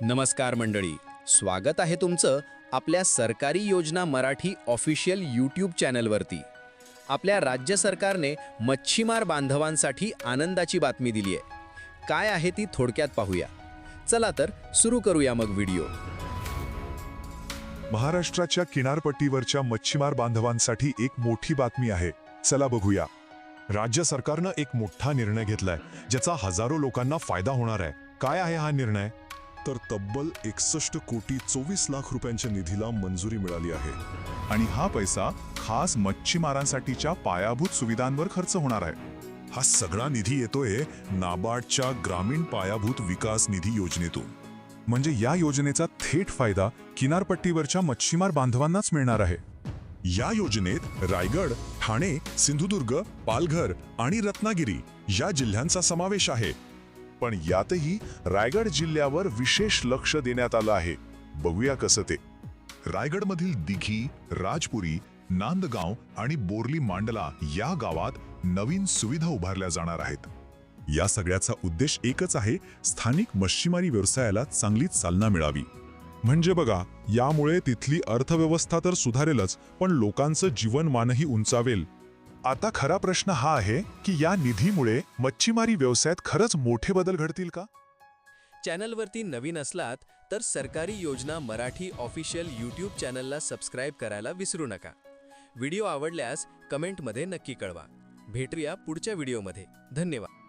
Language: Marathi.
नमस्कार मंडळी, स्वागत आहे तुमचं आपल्या सरकारी योजना मराठी ऑफिशियल यूट्यूब चॅनलवरती. आपल्या राज्य सरकारने मच्छीमार बांधवांसाठी आनंदाची बातमी दिली आहे. काय आहे ती थोडक्यात पाहूया. चला तर सुरू करूया मग व्हिडिओ. महाराष्ट्राच्या किनारपट्टीवरच्या मच्छीमार बांधवांसाठी एक मोठी बातमी आहे. चला बघूया. राज्य सरकारनं एक मोठा निर्णय घेतलाय ज्याचा हजारो लोकांना फायदा होणार आहे. काय आहे हा निर्णय? तर तब्बल 61 कोटी 24 लाख रुपयांच्या निधीला मंजुरी मिळाली आहे. आणि हा पैसा खास मच्छीमारांसाठीच्या पायाभूत सुविधांवर खर्च होणार आहे. हा सगळा निधी येतोय नाबार्डच्या ग्रामीण पायाभूत विकास निधी योजनेतून. म्हणजे या योजनेचा थेट फायदा किनारपट्टीवरच्या मच्छीमार बांधवांनाच मिळणार आहे. या योजनेत रायगड, ठाणे, सिंधुदुर्ग, पालघर आणि रत्नागिरी या जिल्ह्यांचा समावेश आहे. पण यातही रायगड जिल्ह्यावर विशेष लक्ष देण्यात आलं आहे. बघूया कसं ते. रायगडमधील दिघी, राजपुरी, नांदगाव आणि बोर्ली मांडला या गावात नवीन सुविधा उभारल्या जाणार आहेत. या सगळ्याचा उद्देश एकच आहे, स्थानिक मच्छीमारी व्यवसायाला चांगली चालना मिळावी. म्हणजे बघा, यामुळे तिथली अर्थव्यवस्था तर सुधारेलच, पण लोकांचं जीवनमानही उंचावेल. आता खरा प्रश्न हा आहे की या निधीमुळे मच्छीमारी व्यवसायात खरंच मोठे बदल घडतील का? चॅनलवरती नवीन असलात तर सरकारी योजना मराठी ऑफिशियल यूट्यूब चॅनलला सबस्क्राईब करायला विसरू नका. व्हिडिओ आवडल्यास कमेंटमध्ये नक्की कळवा. भेटूया पुढच्या व्हिडिओमध्ये. धन्यवाद.